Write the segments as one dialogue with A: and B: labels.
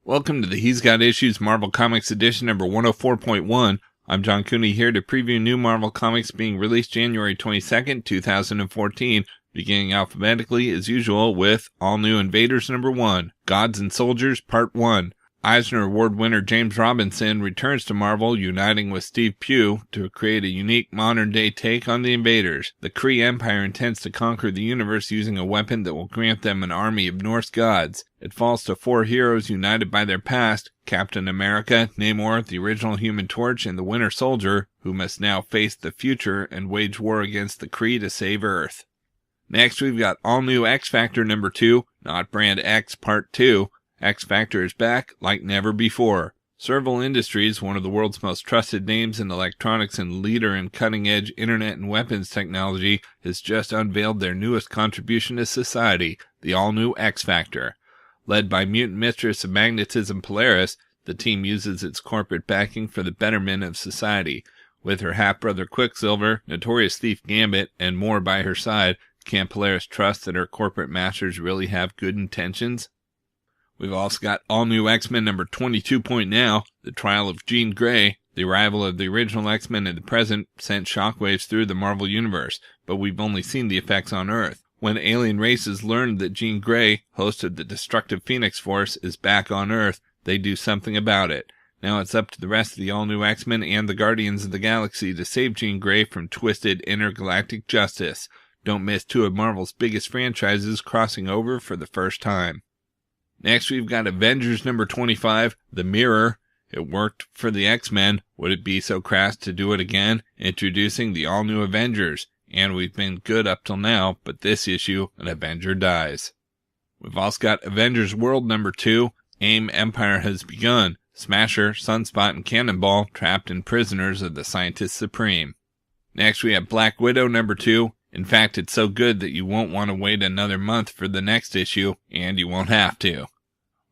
A: Welcome to the He's Got Issues Marvel Comics edition number 104.1. I'm John Cooney here to preview new Marvel Comics being released January 22nd, 2014, beginning alphabetically as usual with All New Invaders number 1, Gods and Soldiers Part 1. Eisner Award winner James Robinson returns to Marvel, uniting with Steve Pugh to create a unique modern-day take on the Invaders. The Kree Empire intends to conquer the universe using a weapon that will grant them an army of Norse gods. It falls to four heroes united by their past, Captain America, Namor, the original Human Torch, and the Winter Soldier, who must now face the future and wage war against the Kree to save Earth. Next, we've got All New X-Factor number 2, not Brand X Part 2. X-Factor is back like never before. Serval Industries, one of the world's most trusted names in electronics and leader in cutting-edge internet and weapons technology, has just unveiled their newest contribution to society, the all-new X-Factor. Led by mutant mistress of magnetism Polaris, the team uses its corporate backing for the betterment of society. With her half-brother Quicksilver, notorious thief Gambit, and more by her side, can Polaris trust that her corporate masters really have good intentions? We've also got All New X-Men number 22.now, The Trial of Jean Grey. The arrival of the original X-Men in the present sent shockwaves through the Marvel Universe, but we've only seen the effects on Earth. When alien races learned that Jean Grey, host of the destructive Phoenix Force, is back on Earth, they do something about it. Now it's up to the rest of the All New X-Men and the Guardians of the Galaxy to save Jean Grey from twisted intergalactic justice. Don't miss two of Marvel's biggest franchises crossing over for the first time. Next, we've got Avengers number 25, The Mirror. It worked for the X-Men. Would it be so crass to do it again? Introducing the all-new Avengers. And we've been good up till now, but this issue, an Avenger dies. We've also got Avengers World number 2, AIM Empire Has Begun. Smasher, Sunspot, and Cannonball trapped and prisoners of the Scientist Supreme. Next, we have Black Widow number 2. In fact, it's so good that you won't want to wait another month for the next issue, and you won't have to.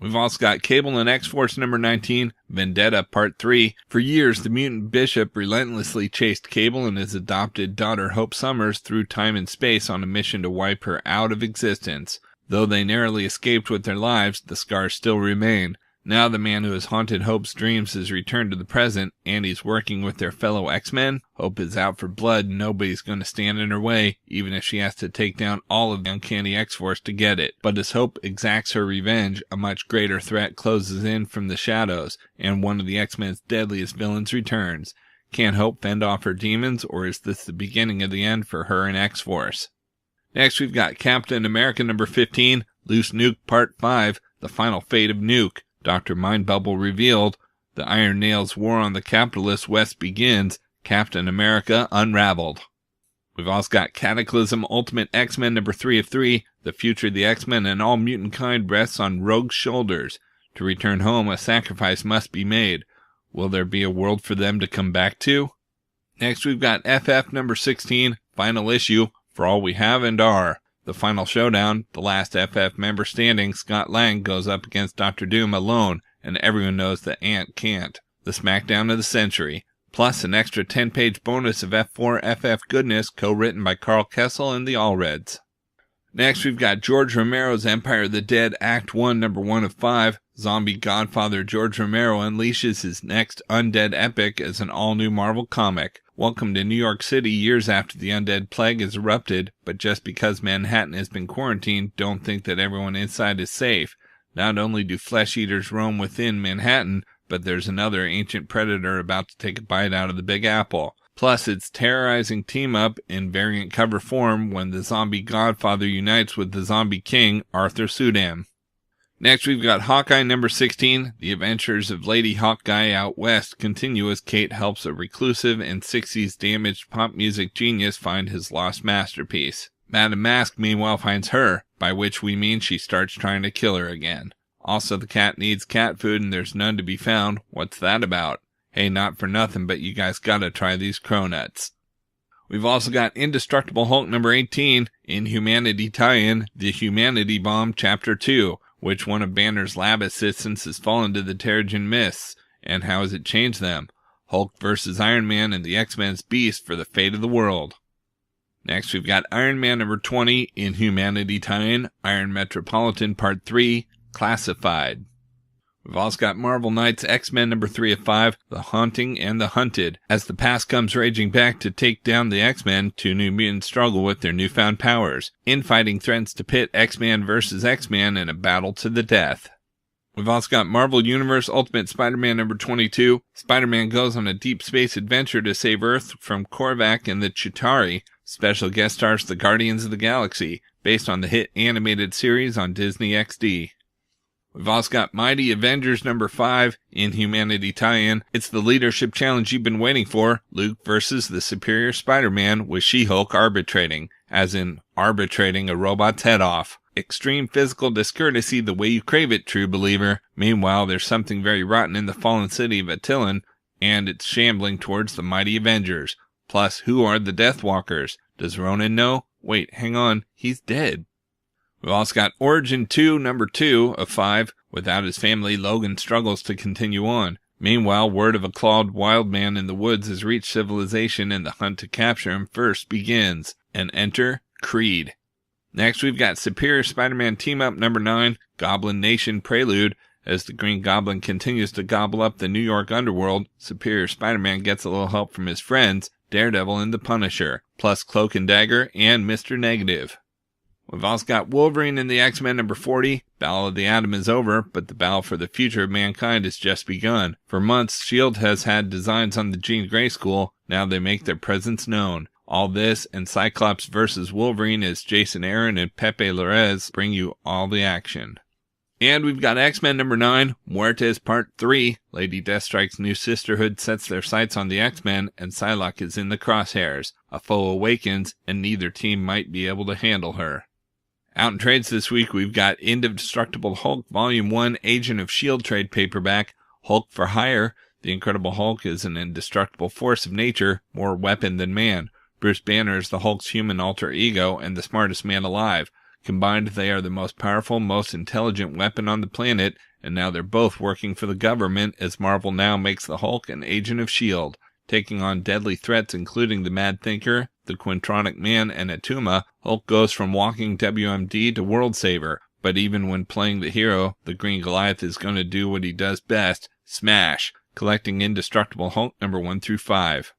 A: We've also got Cable and X-Force number 19, Vendetta Part 3. For years, the mutant Bishop relentlessly chased Cable and his adopted daughter Hope Summers through time and space on a mission to wipe her out of existence. Though they narrowly escaped with their lives, the scars still remain. Now the man who has haunted Hope's dreams has returned to the present, and he's working with their fellow X-Men. Hope is out for blood, and nobody's going to stand in her way, even if she has to take down all of the uncanny X-Force to get it. But as Hope exacts her revenge, a much greater threat closes in from the shadows, and one of the X-Men's deadliest villains returns. Can Hope fend off her demons, or is this the beginning of the end for her and X-Force? Next, we've got Captain America number 15, Loose Nuke Part 5, The Final Fate of Nuke. Dr. Mindbubble revealed, the Iron Nails War on the Capitalist West begins, Captain America unraveled. We've also got Cataclysm Ultimate X-Men number 3 of 3, the future of the X-Men and all mutant kind rests on Rogue's shoulders. To return home, a sacrifice must be made. Will there be a world for them to come back to? Next, we've got FF number 16, final issue, For All We Have and Are. The final showdown, the last FF member standing, Scott Lang, goes up against Dr. Doom alone, and everyone knows that Ant can't. The smackdown of the century. Plus an extra 10-page bonus of F4 FF goodness co-written by Carl Kessel and the Allreds. Next, we've got George Romero's Empire of the Dead Act 1, number 1 of 5. Zombie godfather George Romero unleashes his next undead epic as an all-new Marvel comic. Welcome to New York City years after the undead plague has erupted, but just because Manhattan has been quarantined, don't think that everyone inside is safe. Not only do flesh-eaters roam within Manhattan, but there's another ancient predator about to take a bite out of the Big Apple. Plus, it's terrorizing team-up in variant cover form when the zombie godfather unites with the zombie king, Arthur Sudam. Next, we've got Hawkeye number 16. The adventures of Lady Hawkeye out west continue as Kate helps a reclusive and 60s damaged pop music genius find his lost masterpiece. Madame Mask meanwhile finds her, by which we mean she starts trying to kill her again. Also, the cat needs cat food and there's none to be found. What's that about? Hey, not for nothing, but you guys gotta try these cronuts. We've also got Indestructible Hulk number 18, Inhumanity tie-in, The Humanity Bomb Chapter 2. Which one of Banner's lab assistants has fallen to the Terrigen Mists, and how has it changed them? Hulk vs. Iron Man and the X-Men's Beast for the fate of the world. Next, we've got Iron Man number 20, Inhumanity tie-in, Iron Metropolitan Part 3, Classified. We've also got Marvel Knights X-Men number 3 of 5, The Haunting and the Hunted. As the past comes raging back to take down the X-Men, two new mutants struggle with their newfound powers. Infighting threatens to pit X-Man versus X-Man in a battle to the death. We've also got Marvel Universe Ultimate Spider-Man number 22. Spider-Man goes on a deep space adventure to save Earth from Korvac and the Chitauri. Special guest stars the Guardians of the Galaxy, based on the hit animated series on Disney XD. We've also got Mighty Avengers number 5, Inhumanity tie-in. It's the leadership challenge you've been waiting for. Luke versus the superior Spider-Man with She-Hulk arbitrating, as in arbitrating a robot's head off. Extreme physical discourtesy the way you crave it, true believer. Meanwhile, there's something very rotten in the fallen city of Attilan, and it's shambling towards the Mighty Avengers. Plus, who are the Deathwalkers? Does Ronan know? Wait, hang on, he's dead. We've also got Origin 2, number 2 of 5. Without his family, Logan struggles to continue on. Meanwhile, word of a clawed wild man in the woods has reached civilization and the hunt to capture him first begins. And enter Creed. Next, we've got Superior Spider-Man Team-Up number 9, Goblin Nation Prelude. As the Green Goblin continues to gobble up the New York underworld, Superior Spider-Man gets a little help from his friends, Daredevil and the Punisher, plus Cloak and Dagger and Mr. Negative. We've also got Wolverine and the X-Men number 40. Battle of the Atom is over, but the battle for the future of mankind has just begun. For months, S.H.I.E.L.D. has had designs on the Jean Grey School. Now they make their presence known. All this and Cyclops vs. Wolverine as Jason Aaron and Pepe Larraz bring you all the action. And we've got X-Men number 9, Muertes Part 3. Lady Deathstrike's new sisterhood sets their sights on the X-Men, and Psylocke is in the crosshairs. A foe awakens, and neither team might be able to handle her. Out in trades this week, we've got Indestructible Hulk Volume 1 Agent of S.H.I.E.L.D. trade paperback, Hulk for Hire. The Incredible Hulk is an indestructible force of nature, more weapon than man. Bruce Banner is the Hulk's human alter ego and the smartest man alive. Combined, they are the most powerful, most intelligent weapon on the planet, and now they're both working for the government as Marvel now makes the Hulk an agent of S.H.I.E.L.D. Taking on deadly threats including the Mad Thinker, the Quintronic Man, and Atuma, Hulk goes from walking WMD to world saver. But even when playing the hero, the Green Goliath is going to do what he does best, smash, collecting Indestructible Hulk number 1 through 5.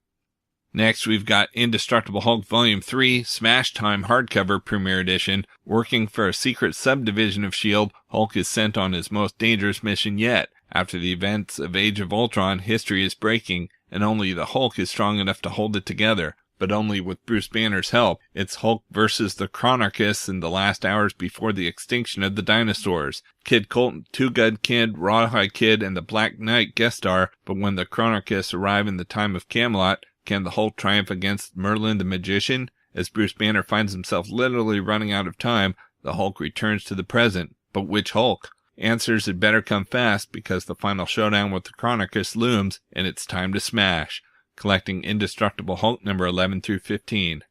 A: Next, we've got Indestructible Hulk Volume 3, Smash Time Hardcover Premiere Edition. Working for a secret subdivision of S.H.I.E.L.D., Hulk is sent on his most dangerous mission yet. After the events of Age of Ultron, history is breaking, and only the Hulk is strong enough to hold it together. But only with Bruce Banner's help. It's Hulk versus the Chronarchists in the last hours before the extinction of the dinosaurs. Kid Colt, Two Gun Kid, Rawhide Kid, and the Black Knight guest star, but when the Chronarchists arrive in the time of Camelot, can the Hulk triumph against Merlin the Magician? As Bruce Banner finds himself literally running out of time, the Hulk returns to the present. But which Hulk? Answers had better come fast because the final showdown with the Chronarchists looms, and it's time to smash. Collecting Indestructible Hulk number 11 through 15.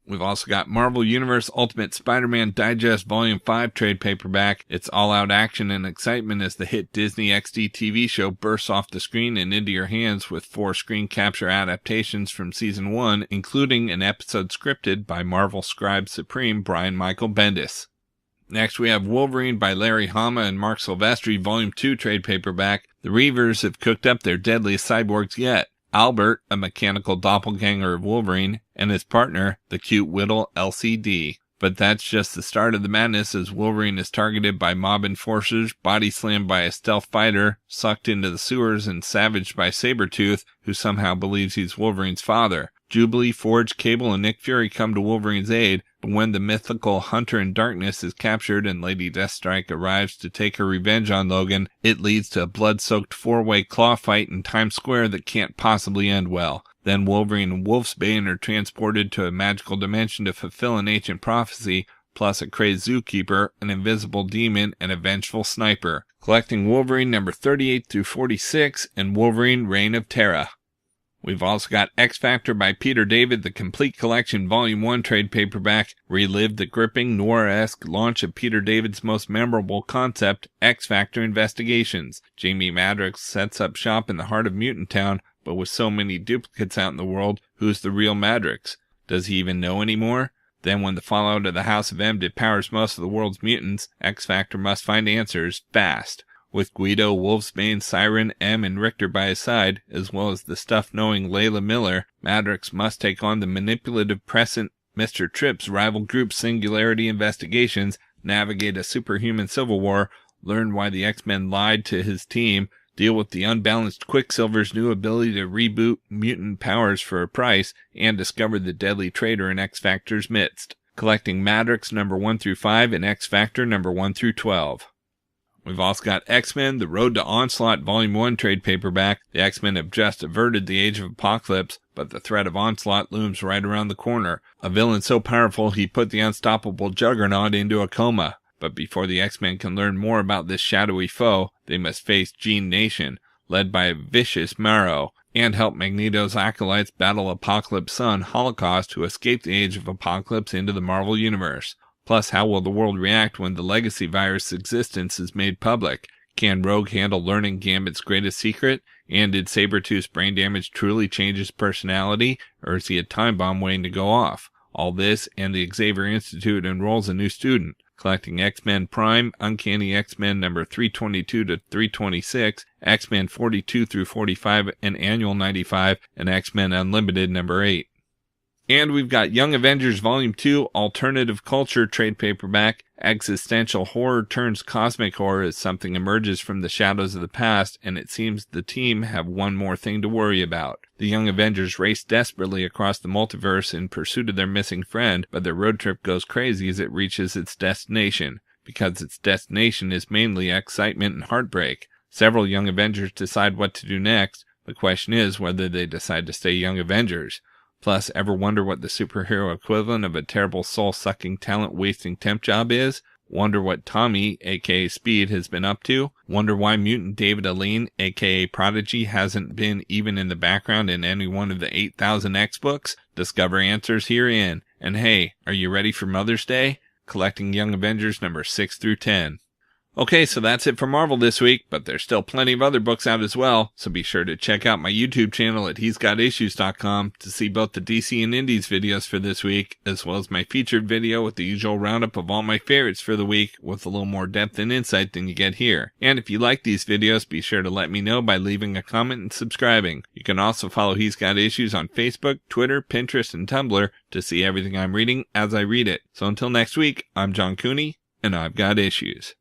A: We've also got Marvel Universe Ultimate Spider-Man Digest Volume 5 trade paperback. It's all-out action and excitement as the hit Disney XD TV show bursts off the screen and into your hands with 4 screen capture adaptations from Season 1, including an episode scripted by Marvel Scribe Supreme Brian Michael Bendis. Next, we have Wolverine by Larry Hama and Marc Silvestri Volume 2 trade paperback. The Reavers have cooked up their deadliest cyborgs yet. Albert, a mechanical doppelganger of Wolverine, and his partner, the cute Whittle LCD. But that's just the start of the madness as Wolverine is targeted by mob enforcers, body slammed by a stealth fighter, sucked into the sewers, and savaged by Sabretooth, who somehow believes he's Wolverine's father. Jubilee, Forge, Cable, and Nick Fury come to Wolverine's aid, but when the mythical Hunter in Darkness is captured and Lady Deathstrike arrives to take her revenge on Logan, it leads to a blood-soaked 4-way claw fight in Times Square that can't possibly end well. Then Wolverine and Wolfsbane are transported to a magical dimension to fulfill an ancient prophecy, plus a crazed zookeeper, an invisible demon, and a vengeful sniper. Collecting Wolverine number 38 through 46 and Wolverine Reign of Terra. We've also got X Factor by Peter David, the Complete Collection Volume 1 trade paperback. Relive the gripping, noir-esque launch of Peter David's most memorable concept, X Factor Investigations. Jamie Madrox sets up shop in the heart of Mutant Town, but with so many duplicates out in the world, who's the real Madrox? Does he even know anymore? Then when the fallout of the House of M devours most of the world's mutants, X Factor must find answers fast. With Guido, Wolfsbane, Siren, M, and Richter by his side, as well as the stuff-knowing Layla Miller, Madrox must take on the manipulative prescient Mr. Tripp's rival group Singularity Investigations, navigate a superhuman civil war, learn why the X-Men lied to his team, deal with the unbalanced Quicksilver's new ability to reboot mutant powers for a price, and discover the deadly traitor in X-Factor's midst. Collecting Madrox number 1 through 5 and X-Factor number 1 through 12. We've also got X-Men, The Road to Onslaught Volume 1 trade paperback. The X-Men have just averted the Age of Apocalypse, but the threat of Onslaught looms right around the corner. A villain so powerful he put the unstoppable Juggernaut into a coma. But before the X-Men can learn more about this shadowy foe, they must face Gene Nation, led by a vicious Marrow, and help Magneto's acolytes battle Apocalypse Son Holocaust to escape the Age of Apocalypse into the Marvel Universe. Plus, how will the world react when the Legacy virus' existence is made public? Can Rogue handle learning Gambit's greatest secret? And did Sabretooth's brain damage truly change his personality, or is he a time bomb waiting to go off? All this, and the Xavier Institute enrolls a new student. Collecting X-Men Prime, Uncanny X-Men number 322 to 326, X-Men 42 through 45, and Annual 95, and X-Men Unlimited number 8. And we've got Young Avengers Volume 2 Alternative Culture trade paperback. Existential horror turns cosmic horror as something emerges from the shadows of the past, and it seems the team have one more thing to worry about. The Young Avengers race desperately across the multiverse in pursuit of their missing friend, but their road trip goes crazy as it reaches its destination, because its destination is mainly excitement and heartbreak. Several Young Avengers decide what to do next. The question is whether they decide to stay Young Avengers. Plus, ever wonder what the superhero equivalent of a terrible soul-sucking, talent-wasting temp job is? Wonder what Tommy, aka Speed, has been up to? Wonder why mutant David Aline, aka Prodigy, hasn't been even in the background in any one of the 8,000 X books? Discover answers herein. And hey, are you ready for Mother's Day? Collecting Young Avengers number 6 through 10. Okay, so that's it for Marvel this week, but there's still plenty of other books out as well, so be sure to check out my YouTube channel at he'sgotissues.com to see both the DC and Indies videos for this week, as well as my featured video with the usual roundup of all my favorites for the week, with a little more depth and insight than you get here. And if you like these videos, be sure to let me know by leaving a comment and subscribing. You can also follow He's Got Issues on Facebook, Twitter, Pinterest, and Tumblr to see everything I'm reading as I read it. So until next week, I'm John Cooney, and I've got issues.